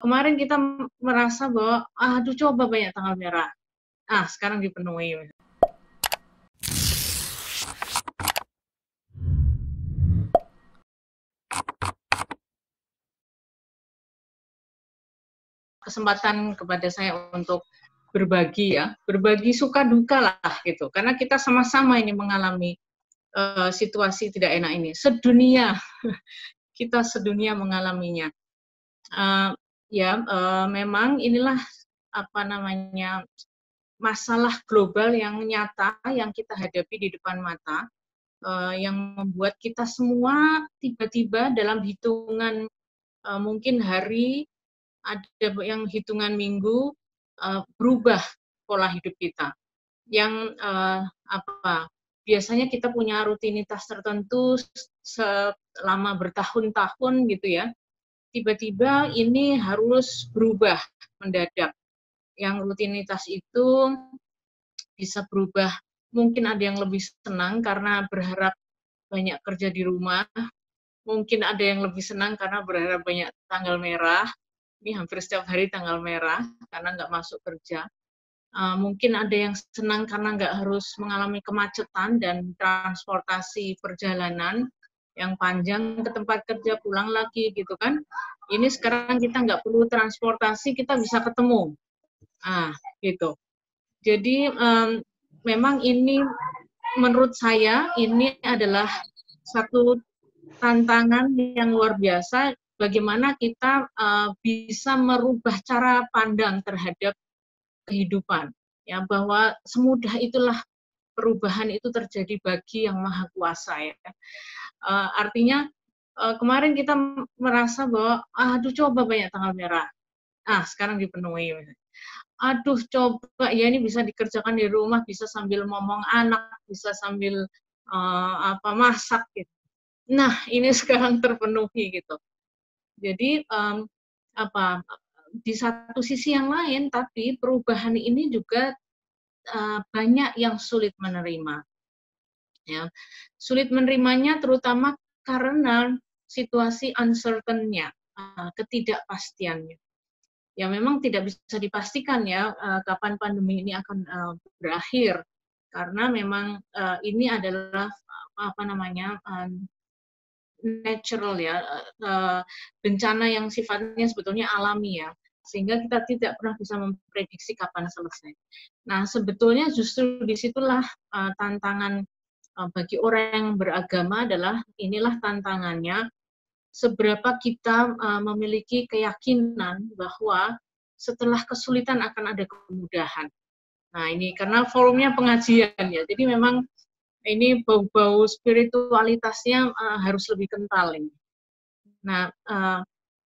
Kemarin kita merasa bahwa, aduh coba banyak tanggal merah. Sekarang dipenuhi. Kesempatan kepada saya untuk berbagi ya, berbagi suka duka lah gitu. Karena kita sama-sama ini mengalami situasi tidak enak ini. Sedunia, kita sedunia mengalaminya. Memang inilah apa namanya masalah global yang nyata yang kita hadapi di depan mata, yang membuat kita semua tiba-tiba dalam hitungan mungkin hari, ada yang hitungan minggu, berubah pola hidup kita. Yang biasanya kita punya rutinitas tertentu selama bertahun-tahun gitu ya, tiba-tiba ini harus berubah mendadak. Yang rutinitas itu bisa berubah, mungkin ada yang lebih senang karena berharap banyak kerja di rumah, mungkin ada yang lebih senang karena berharap banyak tanggal merah, ini hampir setiap hari tanggal merah karena nggak masuk kerja. Mungkin ada yang senang karena nggak harus mengalami kemacetan dan transportasi perjalanan yang panjang ke tempat kerja, pulang lagi gitu kan. Ini sekarang kita nggak perlu transportasi, kita bisa ketemu. Gitu. Jadi memang ini menurut saya ini adalah satu tantangan yang luar biasa bagaimana kita bisa merubah cara pandang terhadap kehidupan, ya, bahwa semudah itulah perubahan itu terjadi bagi Yang Maha Kuasa ya. Artinya kemarin kita merasa bahwa aduh coba banyak tanggal merah. Sekarang dipenuhi. Aduh coba ya ini bisa dikerjakan di rumah, bisa sambil ngomong anak, bisa sambil masak gitu. Nah, ini sekarang terpenuhi gitu. Jadi di satu sisi yang lain, tapi perubahan ini juga banyak yang sulit menerima. Ya. Sulit menerimanya terutama karena situasi uncertain-nya, ketidakpastiannya. Ya memang tidak bisa dipastikan ya kapan pandemi ini akan berakhir, karena memang ini adalah natural ya, bencana yang sifatnya sebetulnya alami ya, sehingga kita tidak pernah bisa memprediksi kapan selesai. Nah, sebetulnya justru disitulah tantangan bagi orang yang beragama adalah inilah tantangannya, seberapa kita memiliki keyakinan bahwa setelah kesulitan akan ada kemudahan. Nah, ini karena forumnya pengajian ya, jadi memang ini bau-bau spiritualitasnya harus lebih kental ini. Nah,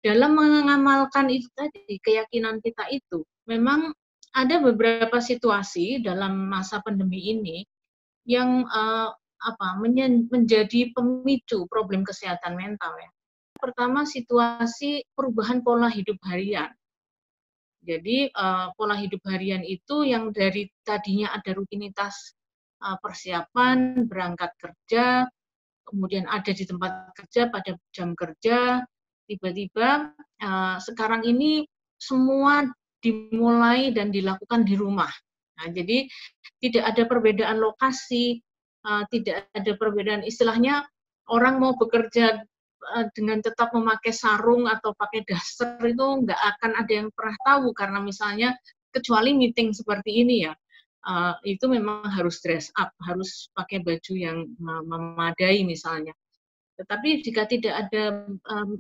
dalam mengamalkan itu tadi, keyakinan kita itu, memang ada beberapa situasi dalam masa pandemi ini yang menjadi pemicu problem kesehatan mental ya. Pertama, situasi perubahan pola hidup harian. Jadi pola hidup harian itu yang dari tadinya ada rutinitas persiapan, berangkat kerja, kemudian ada di tempat kerja pada jam kerja, tiba-tiba sekarang ini semua dimulai dan dilakukan di rumah. Nah, jadi tidak ada perbedaan lokasi, tidak ada perbedaan istilahnya orang mau bekerja dengan tetap memakai sarung atau pakai daster itu nggak akan ada yang pernah tahu karena misalnya kecuali meeting seperti ini ya. Itu memang harus dress up, harus pakai baju yang memadai misalnya. Tetapi jika tidak ada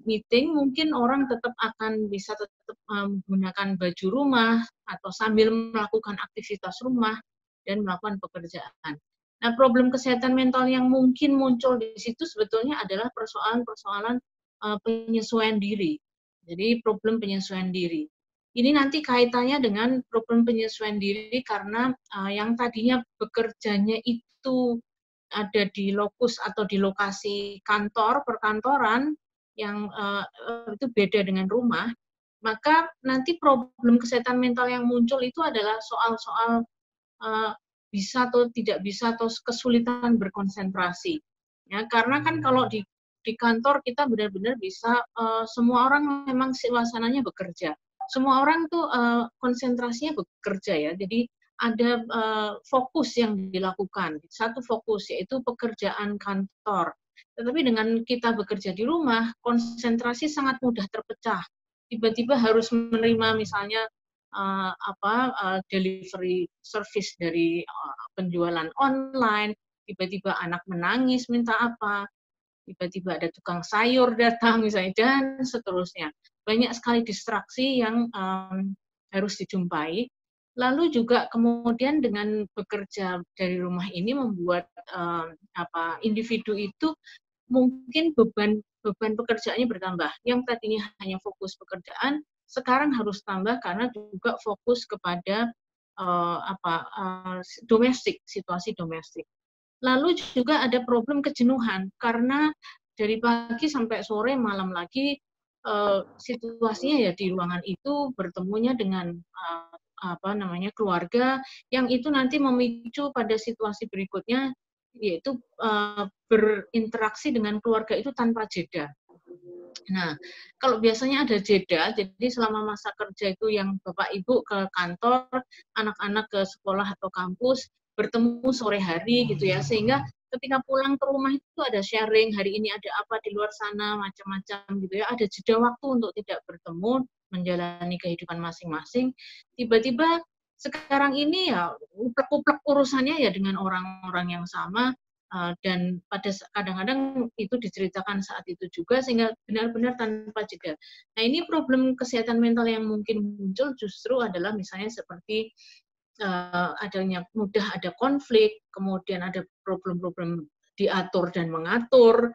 meeting, mungkin orang tetap akan bisa tetap menggunakan baju rumah atau sambil melakukan aktivitas rumah dan melakukan pekerjaan. Nah, problem kesehatan mental yang mungkin muncul di situ sebetulnya adalah persoalan-persoalan penyesuaian diri. Jadi problem penyesuaian diri. Ini nanti kaitannya dengan problem penyesuaian diri karena yang tadinya bekerjanya itu ada di lokus atau di lokasi kantor, perkantoran, yang itu beda dengan rumah, maka nanti problem kesehatan mental yang muncul itu adalah soal-soal bisa atau tidak bisa atau kesulitan berkonsentrasi. Ya, karena kan kalau di kantor kita benar-benar bisa semua orang memang suasananya bekerja. semua orang tuh konsentrasinya bekerja ya. Jadi ada fokus yang dilakukan. Satu fokus yaitu pekerjaan kantor. Tetapi dengan kita bekerja di rumah, konsentrasi sangat mudah terpecah. Tiba-tiba harus menerima misalnya delivery service dari penjualan online, tiba-tiba anak menangis minta apa, tiba-tiba ada tukang sayur datang misalnya, dan seterusnya. Banyak sekali distraksi yang harus dijumpai. Lalu juga kemudian dengan bekerja dari rumah ini membuat individu itu mungkin beban pekerjaannya bertambah. Yang tadinya hanya fokus pekerjaan, sekarang harus tambah karena juga fokus kepada domestik, situasi domestik. Lalu juga ada problem kejenuhan karena dari pagi sampai sore malam lagi situasinya ya di ruangan itu bertemunya dengan keluarga, yang itu nanti memicu pada situasi berikutnya yaitu berinteraksi dengan keluarga itu tanpa jeda. Nah, kalau biasanya ada jeda, jadi selama masa kerja itu yang Bapak Ibu ke kantor, anak-anak ke sekolah atau kampus, bertemu sore hari gitu ya, sehingga ketika pulang ke rumah itu ada sharing, hari ini ada apa di luar sana, macam-macam gitu ya, ada jeda waktu untuk tidak bertemu, menjalani kehidupan masing-masing. Tiba-tiba sekarang ini ya uplek-uplek urusannya ya dengan orang-orang yang sama, dan pada kadang-kadang itu diceritakan saat itu juga sehingga benar-benar tanpa jeda. Nah, ini problem kesehatan mental yang mungkin muncul justru adalah misalnya seperti adanya mudah ada konflik, kemudian ada problem-problem diatur dan mengatur,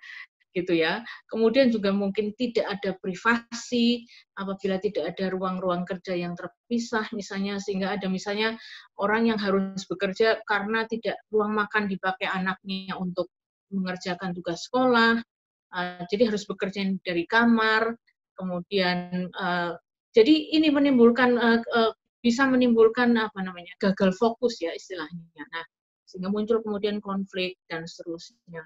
gitu ya. Kemudian juga mungkin tidak ada privasi apabila tidak ada ruang-ruang kerja yang terpisah misalnya, sehingga ada misalnya orang yang harus bekerja karena tidak ruang makan dipakai anaknya untuk mengerjakan tugas sekolah, jadi harus bekerja dari kamar, kemudian jadi ini menimbulkan bisa menimbulkan gagal fokus ya istilahnya. Nah, sehingga muncul kemudian konflik dan seterusnya.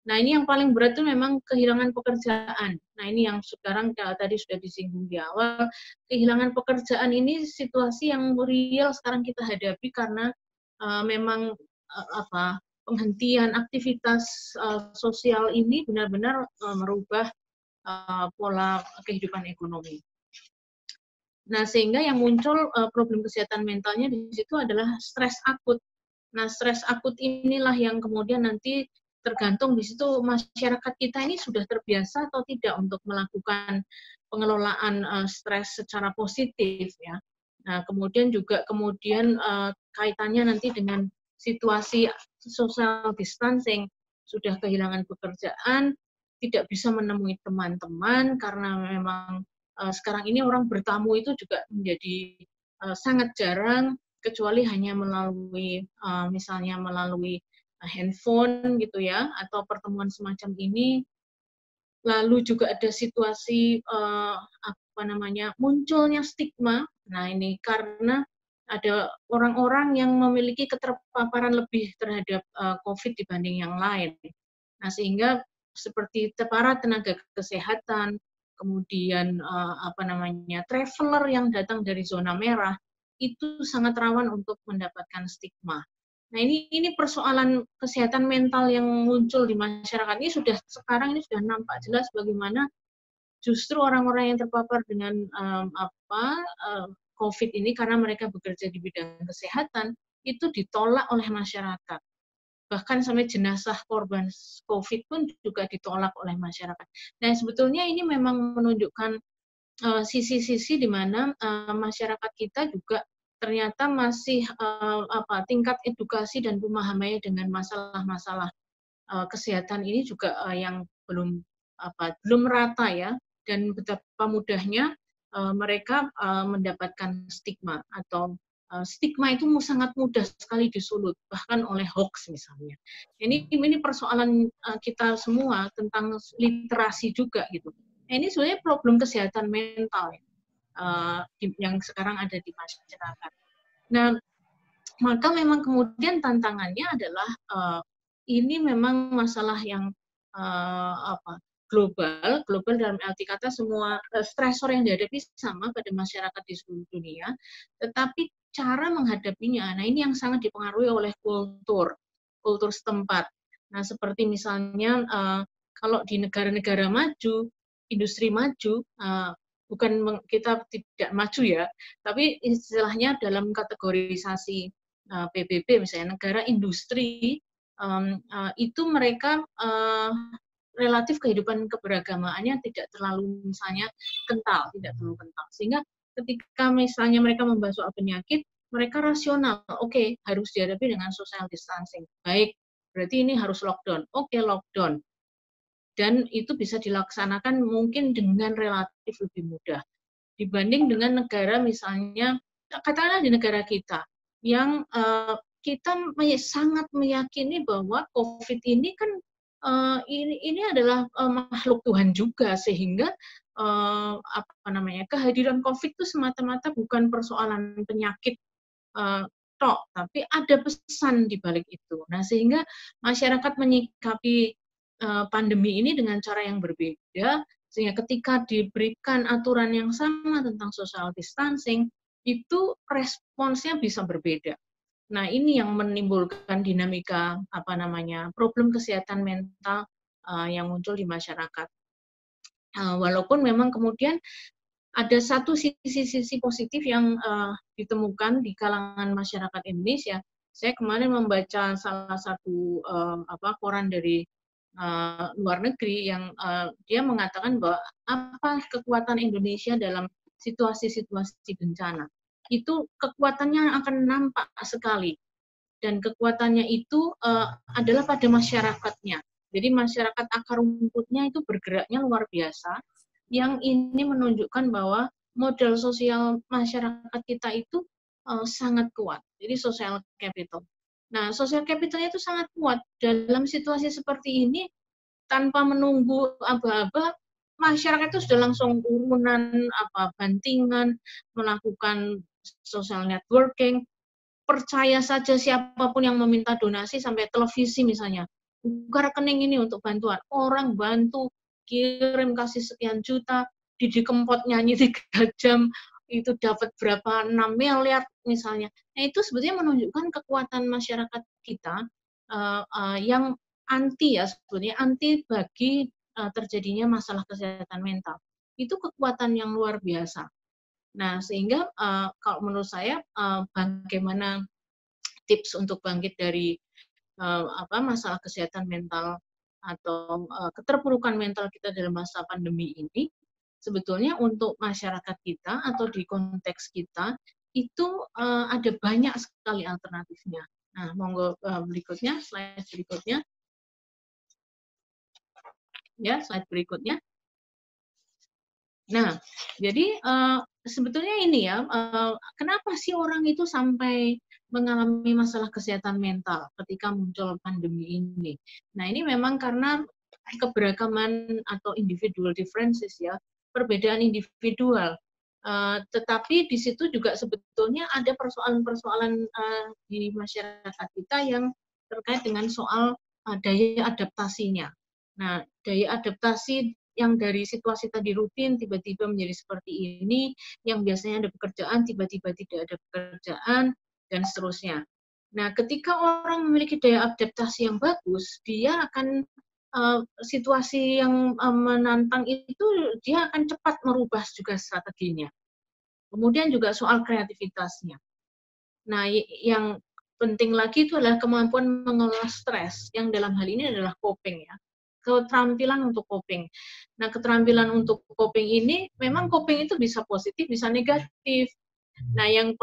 Nah, ini yang paling berat itu memang kehilangan pekerjaan. Nah, ini yang sekarang tadi sudah disinggung di awal. Kehilangan pekerjaan ini situasi yang real sekarang kita hadapi karena memang penghentian aktivitas sosial ini benar-benar merubah pola kehidupan ekonomi. Nah, sehingga yang muncul problem kesehatan mentalnya di situ adalah stres akut. Nah, stres akut inilah yang kemudian nanti tergantung di situ masyarakat kita ini sudah terbiasa atau tidak untuk melakukan pengelolaan stres secara positif ya. Nah, kemudian juga kaitannya nanti dengan situasi social distancing, sudah kehilangan pekerjaan, tidak bisa menemui teman-teman karena memang sekarang ini orang bertamu itu juga menjadi sangat jarang, kecuali hanya melalui misalnya melalui handphone gitu ya, atau pertemuan semacam ini. Lalu juga ada situasi munculnya stigma. Nah, ini karena ada orang-orang yang memiliki keterpaparan lebih terhadap COVID dibanding yang lain. Nah, sehingga seperti para tenaga kesehatan, kemudian traveler yang datang dari zona merah, itu sangat rawan untuk mendapatkan stigma. Nah, ini persoalan kesehatan mental yang muncul di masyarakat ini sekarang sudah nampak jelas bagaimana justru orang-orang yang terpapar dengan COVID ini karena mereka bekerja di bidang kesehatan itu ditolak oleh masyarakat. Bahkan sampai jenazah korban COVID pun juga ditolak oleh masyarakat. Nah, sebetulnya ini memang menunjukkan sisi-sisi di mana masyarakat kita juga ternyata masih tingkat edukasi dan pemahamannya dengan masalah-masalah kesehatan ini juga yang belum rata ya, dan betapa mudahnya mereka mendapatkan stigma atau stigma itu sangat mudah sekali disulut bahkan oleh hoax misalnya. Ini persoalan kita semua tentang literasi juga gitu. Nah, ini sebenarnya problem kesehatan mental ya, yang sekarang ada di masyarakat. Nah, maka memang kemudian tantangannya adalah ini memang masalah yang global dalam arti kata semua stresor yang dihadapi sama pada masyarakat di seluruh dunia, tetapi cara menghadapinya, nah ini yang sangat dipengaruhi oleh kultur setempat. Nah, seperti misalnya kalau di negara-negara maju, industri maju, bukan kita tidak maju ya, tapi istilahnya dalam kategorisasi PBB misalnya negara industri, itu mereka relatif kehidupan keberagamaannya tidak terlalu misalnya kental, tidak terlalu kental. Sehingga ketika misalnya mereka membahas soal penyakit, mereka rasional. Oke, harus dihadapi dengan social distancing. Baik, berarti ini harus lockdown. Oke, lockdown. Dan itu bisa dilaksanakan mungkin dengan relatif lebih mudah dibanding dengan negara misalnya, katakanlah di negara kita, yang kita sangat meyakini bahwa COVID ini kan ini adalah makhluk Tuhan juga, sehingga kehadiran COVID itu semata-mata bukan persoalan penyakit tok, tapi ada pesan di balik itu. Nah, sehingga masyarakat menyikapi pandemi ini dengan cara yang berbeda, sehingga ketika diberikan aturan yang sama tentang social distancing, itu responsnya bisa berbeda. Nah, ini yang menimbulkan dinamika problem kesehatan mental yang muncul di masyarakat. Walaupun memang kemudian ada satu sisi positif yang ditemukan di kalangan masyarakat Indonesia. Saya kemarin membaca salah satu koran dari luar negeri yang dia mengatakan bahwa apa kekuatan Indonesia dalam situasi-situasi bencana. Itu kekuatannya akan nampak sekali. Dan kekuatannya itu adalah pada masyarakatnya. Jadi masyarakat akar rumputnya itu bergeraknya luar biasa, yang ini menunjukkan bahwa modal sosial masyarakat kita itu sangat kuat. Jadi social capital. Nah, social capitalnya itu sangat kuat. Dalam situasi seperti ini, tanpa menunggu aba-aba, masyarakat itu sudah langsung urunan, bantingan, melakukan social networking, percaya saja siapapun yang meminta donasi sampai televisi misalnya, buka rekening ini untuk bantuan, orang bantu, kirim kasih sekian juta, Didi Kempot nyanyi 3 jam, itu dapat berapa 6 miliar misalnya. Nah, itu sebetulnya menunjukkan kekuatan masyarakat kita yang anti ya, sebetulnya anti bagi terjadinya masalah kesehatan mental. Itu kekuatan yang luar biasa. Nah, sehingga kalau menurut saya bagaimana tips untuk bangkit dari masalah kesehatan mental atau keterpurukan mental kita dalam masa pandemi ini, sebetulnya untuk masyarakat kita atau di konteks kita itu ada banyak sekali alternatifnya. Nah, monggo berikutnya, slide berikutnya. Ya, slide berikutnya. Nah, jadi sebetulnya ini ya, kenapa sih orang itu sampai mengalami masalah kesehatan mental ketika muncul pandemi ini? Nah, ini memang karena keberagaman atau individual differences ya, perbedaan individual. Tetapi di situ juga sebetulnya ada persoalan-persoalan di masyarakat kita yang terkait dengan soal daya adaptasinya. Nah, daya adaptasi yang dari situasi tadi rutin tiba-tiba menjadi seperti ini, yang biasanya ada pekerjaan tiba-tiba tidak ada pekerjaan, dan seterusnya. Nah, ketika orang memiliki daya adaptasi yang bagus, dia akan situasi yang menantang itu, dia akan cepat merubah juga strateginya. Kemudian juga soal kreativitasnya. Nah, yang penting lagi itu adalah kemampuan mengelola stres, yang dalam hal ini adalah coping ya. Keterampilan untuk coping. Nah, keterampilan untuk coping ini, memang coping itu bisa positif, bisa negatif. Nah, yang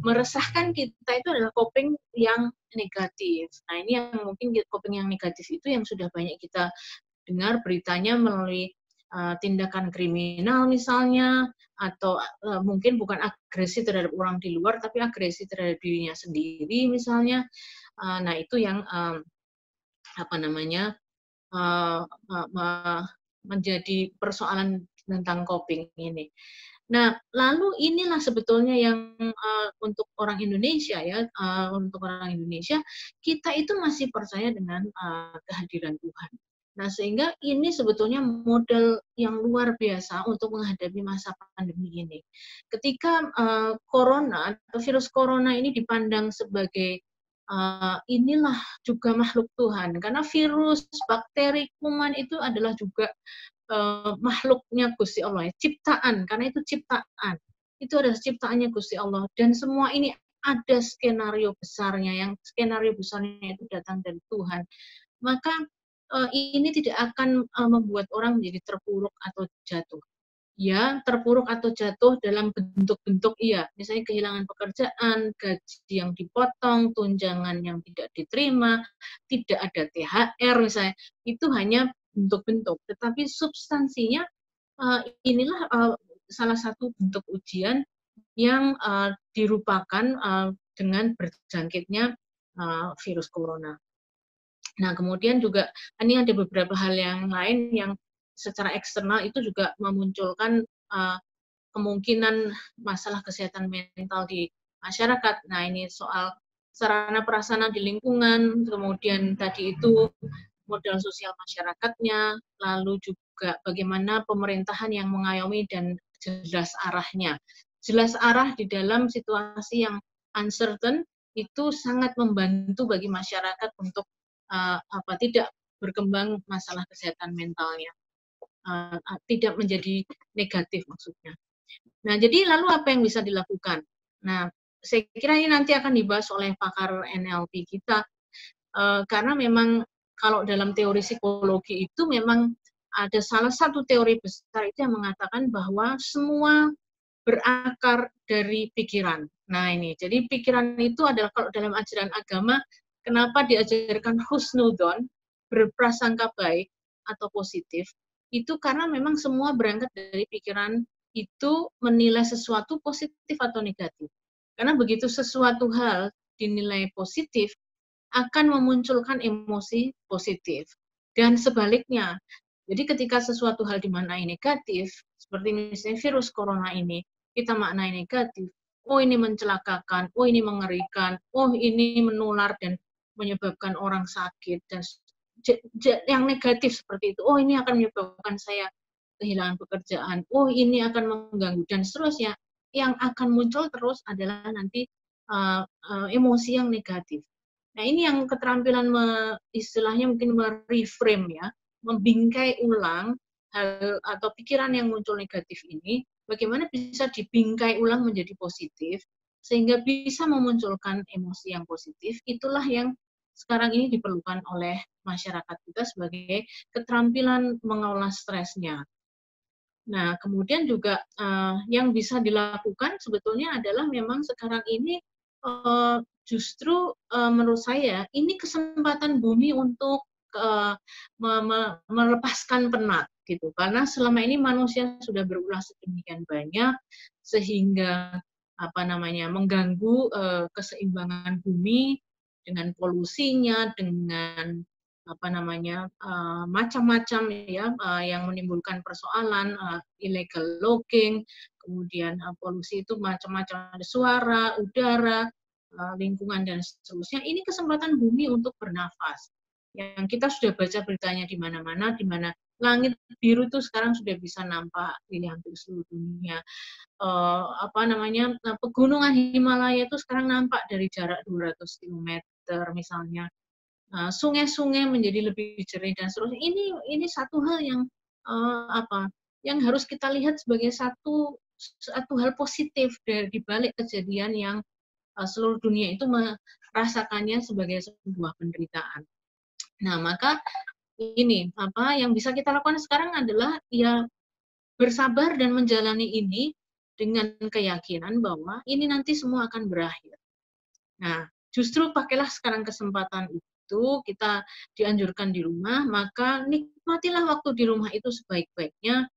meresahkan kita itu adalah coping yang negatif. Nah, ini yang mungkin coping yang negatif itu yang sudah banyak kita dengar beritanya melalui tindakan kriminal misalnya, atau mungkin bukan agresi terhadap orang di luar, tapi agresi terhadap dirinya sendiri misalnya. Nah, itu yang menjadi persoalan tentang coping ini. Nah, lalu inilah sebetulnya yang untuk orang Indonesia ya, untuk orang Indonesia, kita itu masih percaya dengan kehadiran Tuhan. Nah, sehingga ini sebetulnya modal yang luar biasa untuk menghadapi masa pandemi ini. Ketika corona atau virus corona ini dipandang sebagai inilah juga makhluk Tuhan, karena virus, bakteri, kuman itu adalah juga makhluknya Gusti Allah, ya, ciptaan, karena itu ciptaan. Itu adalah ciptaannya Gusti Allah dan semua ini ada skenario besarnya, yang skenario besarnya itu datang dari Tuhan. Maka ini tidak akan membuat orang menjadi terpuruk atau jatuh. Ya, terpuruk atau jatuh dalam bentuk-bentuk iya, misalnya kehilangan pekerjaan, gaji yang dipotong, tunjangan yang tidak diterima, tidak ada THR misalnya, itu hanya bentuk-bentuk. Tetapi substansinya inilah salah satu bentuk ujian yang dirupakan dengan berjangkitnya virus corona. Nah, kemudian juga ini ada beberapa hal yang lain yang secara eksternal itu juga memunculkan kemungkinan masalah kesehatan mental di masyarakat. Nah, ini soal sarana prasarana di lingkungan, kemudian tadi itu modal sosial masyarakatnya, lalu juga bagaimana pemerintahan yang mengayomi dan jelas arahnya. Jelas arah di dalam situasi yang uncertain itu sangat membantu bagi masyarakat untuk tidak berkembang masalah kesehatan mentalnya, tidak menjadi negatif maksudnya. Nah, jadi lalu apa yang bisa dilakukan? Nah, saya kira ini nanti akan dibahas oleh pakar NLP kita, karena memang kalau dalam teori psikologi itu memang ada salah satu teori besar itu yang mengatakan bahwa semua berakar dari pikiran. Nah ini, jadi pikiran itu adalah kalau dalam ajaran agama, kenapa diajarkan husnudon, berprasangka baik atau positif, itu karena memang semua berangkat dari pikiran itu menilai sesuatu positif atau negatif. Karena begitu sesuatu hal dinilai positif, akan memunculkan emosi positif. Dan sebaliknya, jadi ketika sesuatu hal dimaknai negatif, seperti misalnya virus corona ini, kita maknai negatif, oh ini mencelakakan, oh ini mengerikan, oh ini menular dan menyebabkan orang sakit, dan yang negatif seperti itu, oh ini akan menyebabkan saya kehilangan pekerjaan, oh ini akan mengganggu, dan seterusnya. Yang akan muncul terus adalah nanti emosi yang negatif. Nah ini yang keterampilan istilahnya mungkin mereframe ya, membingkai ulang hal atau pikiran yang muncul negatif ini, bagaimana bisa dibingkai ulang menjadi positif, sehingga bisa memunculkan emosi yang positif. Itulah yang sekarang ini diperlukan oleh masyarakat kita sebagai keterampilan mengelola stresnya. Nah, kemudian juga yang bisa dilakukan sebetulnya adalah memang sekarang ini justru menurut saya ini kesempatan bumi untuk melepaskan penat gitu. Karena selama ini manusia sudah berulah sedemikian banyak sehingga mengganggu keseimbangan bumi dengan polusinya, dengan macam-macam ya yang menimbulkan persoalan, illegal logging, kemudian polusi itu macam-macam, ada suara, udara, lingkungan dan seterusnya. Ini kesempatan bumi untuk bernafas. Yang kita sudah baca beritanya di mana-mana, di mana langit biru itu sekarang sudah bisa nampak di hampir seluruh dunia. Pegunungan Himalaya itu sekarang nampak dari jarak 200 km misalnya. Sungai-sungai menjadi lebih jernih dan seterusnya. Ini satu hal yang yang harus kita lihat sebagai satu hal positif di balik kejadian yang seluruh dunia itu merasakannya sebagai sebuah penderitaan. Nah, maka ini yang bisa kita lakukan sekarang adalah ya bersabar dan menjalani ini dengan keyakinan bahwa ini nanti semua akan berakhir. Nah, justru pakailah sekarang kesempatan itu, kita dianjurkan di rumah, maka nikmatilah waktu di rumah itu sebaik-baiknya.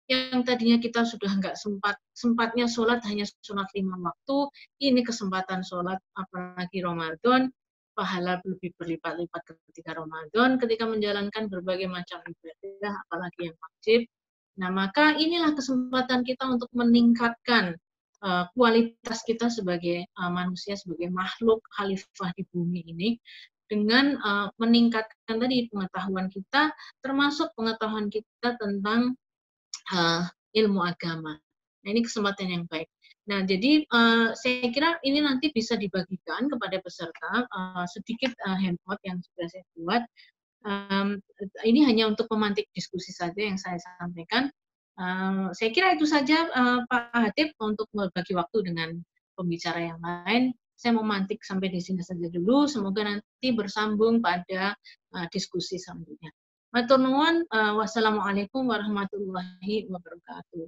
Yang tadinya kita sudah nggak sempatnya sholat, hanya sholat 5 waktu, ini kesempatan sholat, apalagi Ramadan, pahala lebih berlipat-lipat ketika Ramadan, ketika menjalankan berbagai macam ibadah, apalagi yang wajib, Nah, maka inilah kesempatan kita untuk meningkatkan kualitas kita sebagai manusia, sebagai makhluk khalifah di bumi ini, dengan meningkatkan tadi pengetahuan kita, termasuk pengetahuan kita tentang ilmu agama. Nah, ini kesempatan yang baik. Nah, jadi saya kira ini nanti bisa dibagikan kepada peserta sedikit handout yang sudah saya buat. Ini hanya untuk memantik diskusi saja yang saya sampaikan. Saya kira itu saja Pak Hatip untuk berbagi waktu dengan pembicara yang lain. Saya memantik sampai di sini saja dulu. Semoga nanti bersambung pada diskusi selanjutnya. Matur nuwun, wassalamualaikum warahmatullahi wabarakatuh.